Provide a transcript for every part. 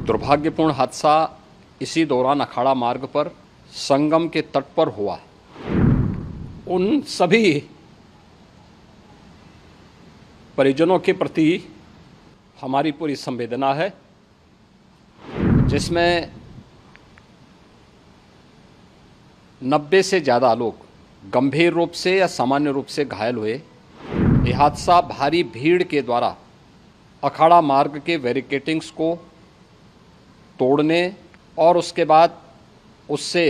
दुर्भाग्यपूर्ण हादसा इसी दौरान अखाड़ा मार्ग पर संगम के तट पर हुआ। उन सभी परिजनों के प्रति हमारी पूरी संवेदना है, जिसमें 90 से ज़्यादा लोग गंभीर रूप से या सामान्य रूप से घायल हुए। यह हादसा भारी भीड़ के द्वारा अखाड़ा मार्ग के बैरिकेडिंग्स को तोड़ने और उसके बाद उससे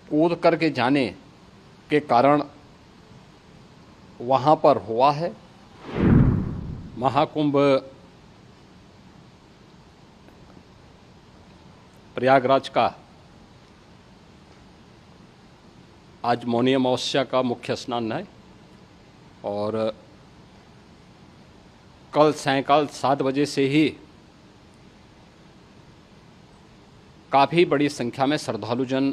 कूद करके जाने के कारण वहाँ पर हुआ है। महाकुंभ प्रयागराज का आज मौनी अमावस्या का मुख्य स्नान है और कल सायंकाल 7 बजे से ही काफ़ी बड़ी संख्या में श्रद्धालुजन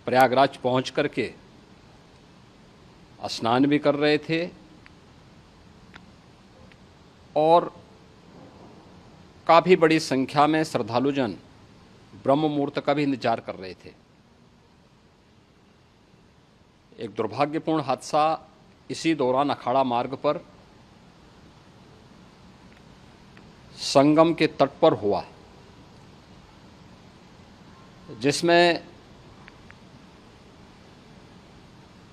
प्रयागराज पहुंच करके स्नान भी कर रहे थे और काफ़ी बड़ी संख्या में श्रद्धालुजन ब्रह्म मुहूर्त का भी इंतजार कर रहे थे। एक दुर्भाग्यपूर्ण हादसा इसी दौरान अखाड़ा मार्ग पर संगम के तट पर हुआ, जिसमें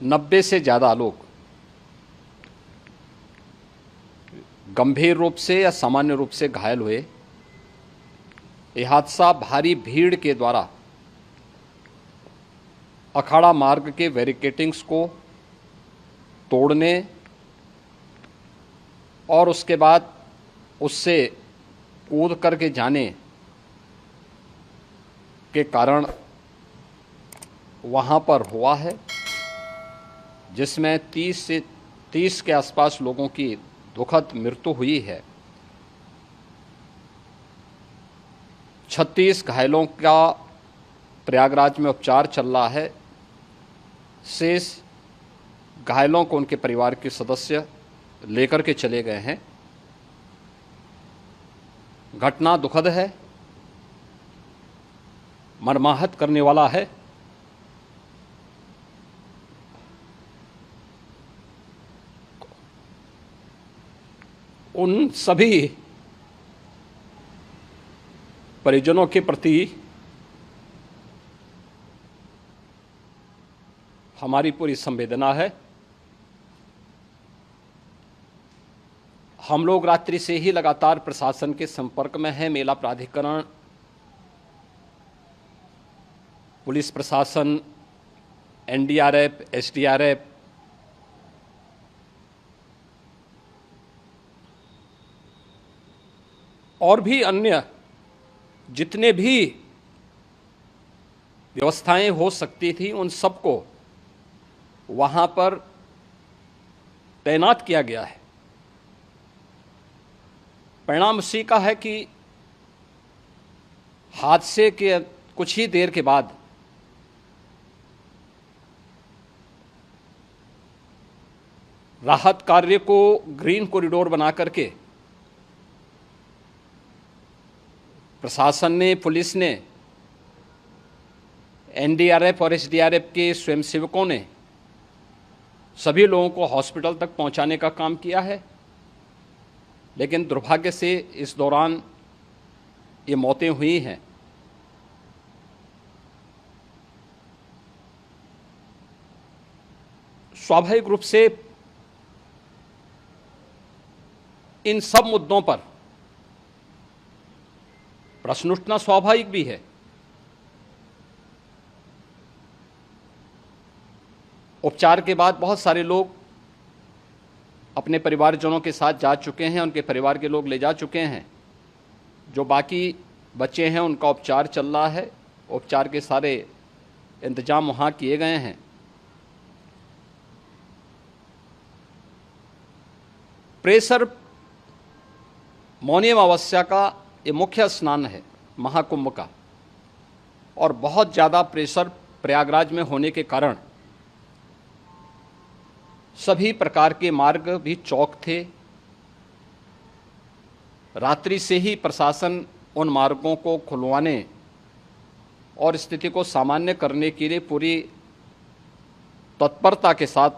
90 से ज़्यादा लोग गंभीर रूप से या सामान्य रूप से घायल हुए। यह हादसा भारी भीड़ के द्वारा अखाड़ा मार्ग के बैरिकेडिंग्स को तोड़ने और उसके बाद उससे कूद करके जाने के कारण वहाँ पर हुआ है, जिसमें 30 के आसपास लोगों की दुखद मृत्यु हुई है। 36 घायलों का प्रयागराज में उपचार चल रहा है। शेष घायलों को उनके परिवार के सदस्य लेकर के चले गए हैं। घटना दुखद है, मर्माहत करने वाला है। उन सभी परिजनों के प्रति हमारी पूरी संवेदना है। हम लोग रात्रि से ही लगातार प्रशासन के संपर्क में हैं। मेला प्राधिकरण, पुलिस प्रशासन, एनडीआरएफ, एसडीआरएफ और भी अन्य जितने भी व्यवस्थाएं हो सकती थी उन सबको वहां पर तैनात किया गया है। परिणाम उसी का है कि हादसे के कुछ ही देर के बाद राहत कार्य को ग्रीन कॉरिडोर बना करके प्रशासन ने, पुलिस ने, एनडीआरएफ और एसडीआरएफ के स्वयंसेवकों ने सभी लोगों को हॉस्पिटल तक पहुंचाने का काम किया है। लेकिन दुर्भाग्य से इस दौरान ये मौतें हुई हैं। स्वाभाविक रूप से इन सब मुद्दों पर प्रश्न उठना स्वाभाविक भी है। उपचार के बाद बहुत सारे लोग अपने परिवारजनों के साथ जा चुके हैं, उनके परिवार के लोग ले जा चुके हैं। जो बाकी बच्चे हैं उनका उपचार चल रहा है। उपचार के सारे इंतजाम वहाँ किए गए हैं। प्रेशर मौनी अमावस्या का ये मुख्य स्नान है महाकुंभ का, और बहुत ज़्यादा प्रेशर प्रयागराज में होने के कारण सभी प्रकार के मार्ग भी चौक थे। रात्रि से ही प्रशासन उन मार्गों को खुलवाने और स्थिति को सामान्य करने के लिए पूरी तत्परता के साथ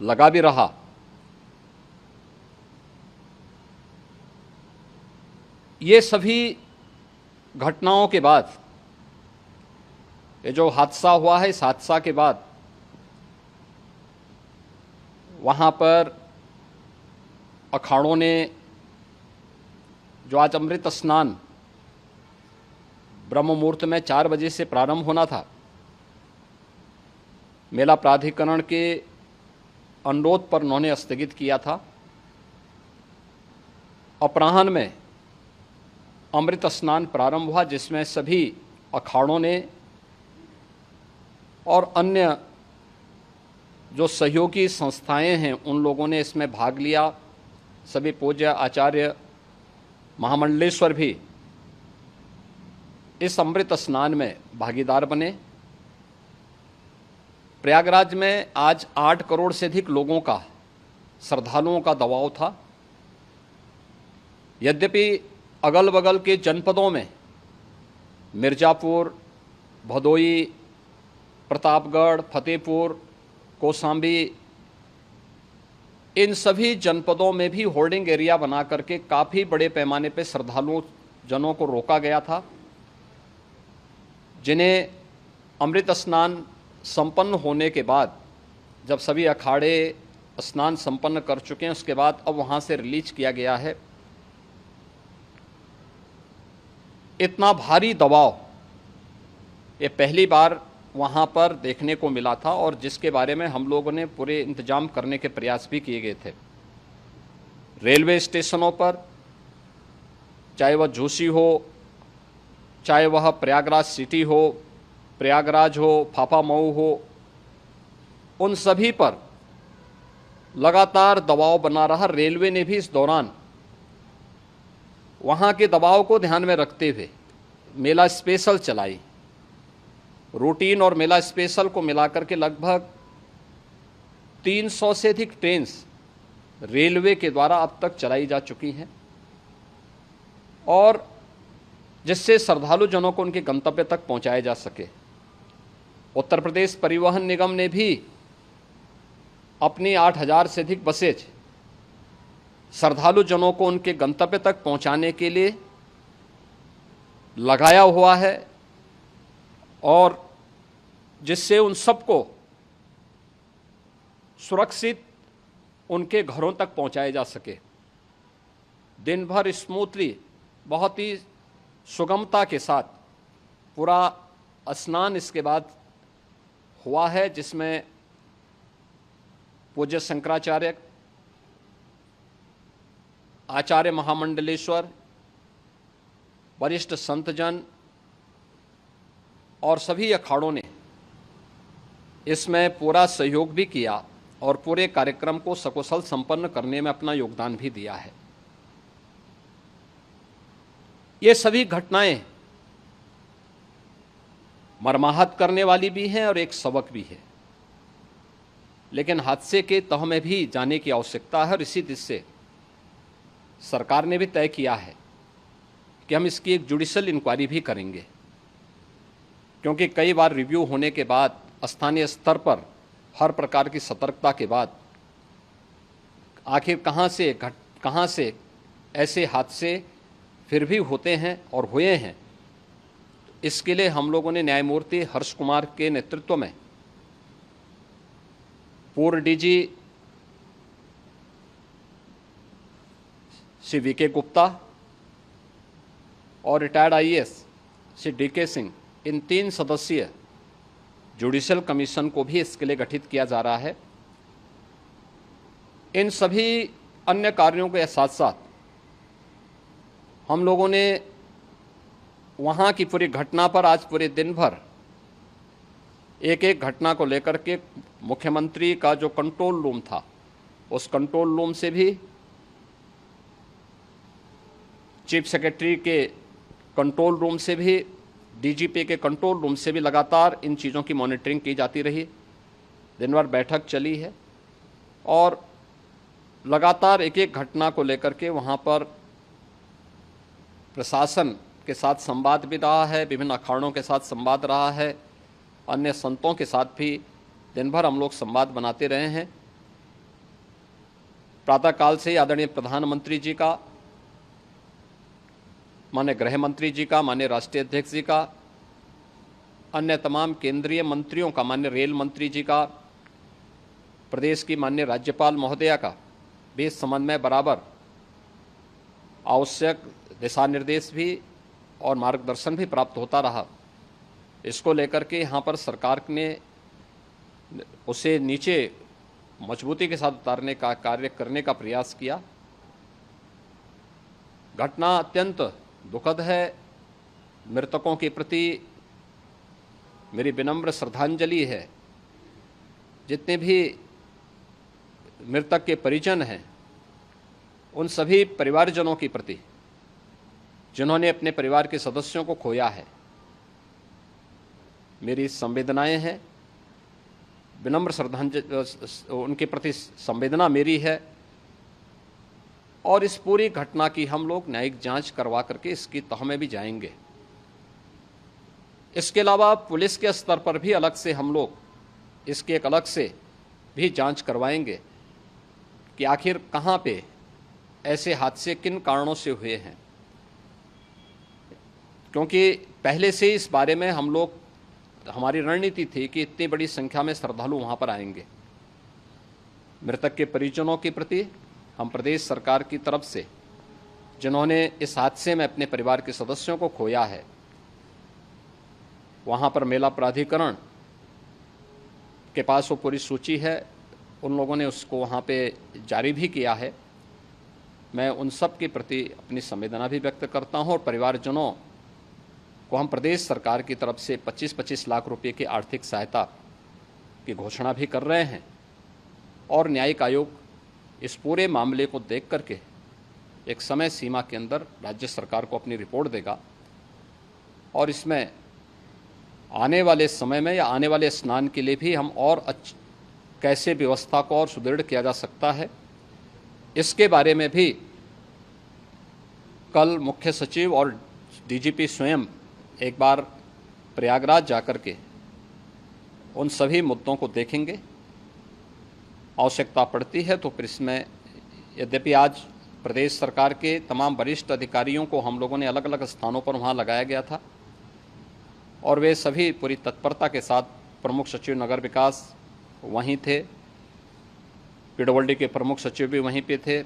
लगा भी रहा। ये सभी घटनाओं के बाद, ये जो हादसा हुआ है, इस हादसा के बाद वहाँ पर अखाड़ों ने जो आज अमृत स्नान ब्रह्म मुहूर्त में 4 बजे से प्रारंभ होना था, मेला प्राधिकरण के अनुरोध पर उन्होंने स्थगित किया था। अपराह्न में अमृत स्नान प्रारंभ हुआ, जिसमें सभी अखाड़ों ने और अन्य जो सहयोगी संस्थाएं हैं उन लोगों ने इसमें भाग लिया। सभी पूज्य आचार्य महामंडलेश्वर भी इस अमृत स्नान में भागीदार बने। प्रयागराज में आज 8 करोड़ से अधिक लोगों का, श्रद्धालुओं का दबाव था। यद्यपि अगल बगल के जनपदों में मिर्जापुर, भदोई, प्रतापगढ़, फतेहपुर, कौशाम्बी, इन सभी जनपदों में भी होल्डिंग एरिया बना करके काफ़ी बड़े पैमाने पर श्रद्धालुओं जनों को रोका गया था, जिन्हें अमृत स्नान संपन्न होने के बाद, जब सभी अखाड़े स्नान संपन्न कर चुके हैं, उसके बाद अब वहाँ से रिलीज किया गया है। इतना भारी दबाव ये पहली बार वहाँ पर देखने को मिला था, और जिसके बारे में हम लोगों ने पूरे इंतजाम करने के प्रयास भी किए गए थे। रेलवे स्टेशनों पर, चाहे वह झूसी हो, चाहे वह प्रयागराज सिटी हो, प्रयागराज हो, फाफा मऊ हो, उन सभी पर लगातार दबाव बना रहा। रेलवे ने भी इस दौरान वहाँ के दबाव को ध्यान में रखते हुए मेला स्पेशल चलाई। रूटीन और मेला स्पेशल को मिलाकर के लगभग 300 से अधिक ट्रेन रेलवे के द्वारा अब तक चलाई जा चुकी हैं, और जिससे श्रद्धालु जनों को उनके गंतव्य तक पहुंचाया जा सके। उत्तर प्रदेश परिवहन निगम ने भी अपनी 8000 से अधिक बसेज श्रद्धालु जनों को उनके गंतव्य तक पहुंचाने के लिए लगाया हुआ है, और जिससे उन सबको सुरक्षित उनके घरों तक पहुंचाया जा सके। दिन भर स्मूथली, बहुत ही सुगमता के साथ पूरा स्नान इसके बाद हुआ है, जिसमें पूज्य शंकराचार्य, आचार्य महामंडलेश्वर, वरिष्ठ संतजन और सभी अखाड़ों ने इसमें पूरा सहयोग भी किया और पूरे कार्यक्रम को सकुशल संपन्न करने में अपना योगदान भी दिया है। ये सभी घटनाएं मर्माहत करने वाली भी हैं और एक सबक भी है, लेकिन हादसे के तह में भी जाने की आवश्यकता है, और इसी दिशा से सरकार ने भी तय किया है कि हम इसकी एक जुडिशियल इंक्वायरी भी करेंगे, क्योंकि कई बार रिव्यू होने के बाद स्थानीय स्तर पर हर प्रकार की सतर्कता के बाद आखिर कहाँ से ऐसे हादसे फिर भी होते हैं और हुए हैं। इसके लिए हम लोगों ने न्यायमूर्ति हर्ष कुमार के नेतृत्व में पूर्व डीजी श्री वीके गुप्ता और retired IAS Shri DK Singh, इन 3 सदस्यीय जुडिशियल कमीशन को भी इसके लिए गठित किया जा रहा है। इन सभी अन्य कार्यों के साथ साथ हम लोगों ने वहाँ की पूरी घटना पर आज पूरे दिन भर एक एक घटना को लेकर के मुख्यमंत्री का जो कंट्रोल रूम था, उस कंट्रोल रूम से भी, चीफ सेक्रेटरी के कंट्रोल रूम से भी, डीजीपी के कंट्रोल रूम से भी लगातार इन चीज़ों की मॉनिटरिंग की जाती रही। दिन भर बैठक चली है और लगातार एक एक घटना को लेकर के वहाँ पर प्रशासन के साथ संवाद भी रहा है, विभिन्न अखाड़ों के साथ संवाद रहा है, अन्य संतों के साथ भी दिन भर हम लोग संवाद बनाते रहे हैं। प्रातःकाल से आदरणीय प्रधानमंत्री जी का, माननीय गृह मंत्री जी का, माननीय राष्ट्रीय अध्यक्ष जी का, अन्य तमाम केंद्रीय मंत्रियों का, माननीय रेल मंत्री जी का, प्रदेश की माननीय राज्यपाल महोदया का भी इस संबंध में बराबर आवश्यक दिशा निर्देश भी और मार्गदर्शन भी प्राप्त होता रहा। इसको लेकर के यहाँ पर सरकार ने उसे नीचे मजबूती के साथ उतारने का कार्य करने का प्रयास किया। घटना अत्यंत दुखद है। मृतकों के प्रति मेरी विनम्र श्रद्धांजलि है। जितने भी मृतक के परिजन हैं, उन सभी परिवारजनों के प्रति जिन्होंने अपने परिवार के सदस्यों को खोया है, मेरी संवेदनाएं हैं। विनम्र श्रद्धांजलि उनके प्रति संवेदना मेरी है और इस पूरी घटना की हम लोग न्यायिक जांच करवा करके इसकी तह में भी जाएंगे। इसके अलावा पुलिस के स्तर पर भी अलग से हम लोग इसकी एक अलग से भी जांच करवाएंगे कि आखिर कहाँ पे ऐसे हादसे किन कारणों से हुए हैं, क्योंकि पहले से इस बारे में हम लोग, हमारी रणनीति थी कि इतनी बड़ी संख्या में श्रद्धालु वहाँ पर आएंगे। मृतक के परिजनों के प्रति हम प्रदेश सरकार की तरफ से, जिन्होंने इस हादसे में अपने परिवार के सदस्यों को खोया है, वहाँ पर मेला प्राधिकरण के पास वो पूरी सूची है, उन लोगों ने उसको वहाँ पे जारी भी किया है। मैं उन सब के प्रति अपनी संवेदना भी व्यक्त करता हूँ और परिवारजनों को हम प्रदेश सरकार की तरफ से 25-25 लाख रुपए की आर्थिक सहायता की घोषणा भी कर रहे हैं। और न्यायिक आयोग इस पूरे मामले को देख करके एक समय सीमा के अंदर राज्य सरकार को अपनी रिपोर्ट देगा और इसमें आने वाले समय में या आने वाले स्नान के लिए भी हम और कैसे व्यवस्था को और सुदृढ़ किया जा सकता है, इसके बारे में भी कल मुख्य सचिव और डीजीपी स्वयं एक बार प्रयागराज जाकर के उन सभी मुद्दों को देखेंगे। आवश्यकता पड़ती है तो फिर इसमें, यद्यपि आज प्रदेश सरकार के तमाम वरिष्ठ अधिकारियों को हम लोगों ने अलग अलग स्थानों पर वहाँ लगाया गया था और वे सभी पूरी तत्परता के साथ, प्रमुख सचिव नगर विकास वहीं थे, पीडब्ल्यूडी के प्रमुख सचिव भी वहीं पे थे,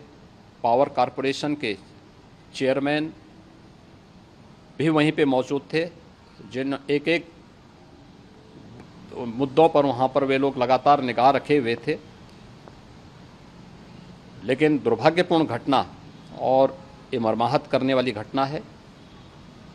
पावर कॉरपोरेशन के चेयरमैन भी वहीं पे मौजूद थे, जिन एक एक मुद्दों पर वहाँ पर वे लोग लगातार निगाह रखे हुए थे। लेकिन दुर्भाग्यपूर्ण घटना और ये मर्माहत करने वाली घटना है।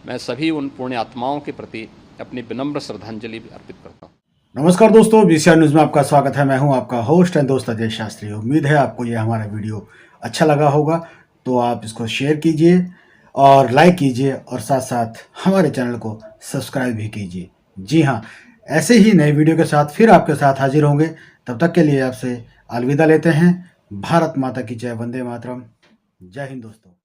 मैं सभी उन पुण्य आत्माओं के प्रति अपनी विनम्र श्रद्धांजलि अर्पित करता हूँ। नमस्कार दोस्तों, बीसीआर न्यूज में आपका स्वागत है। मैं हूं आपका होस्ट एंड दोस्त अजय शास्त्री। उम्मीद है आपको ये हमारा वीडियो अच्छा लगा होगा, तो आप इसको शेयर कीजिए और लाइक कीजिए और साथ साथ हमारे चैनल को सब्सक्राइब भी कीजिए। जी हाँ, ऐसे ही नए वीडियो के साथ फिर आपके साथ हाजिर होंगे। तब तक के लिए आपसे अलविदा लेते हैं। भारत माता की जय, वंदे मातरम। जय हिंद दोस्तों।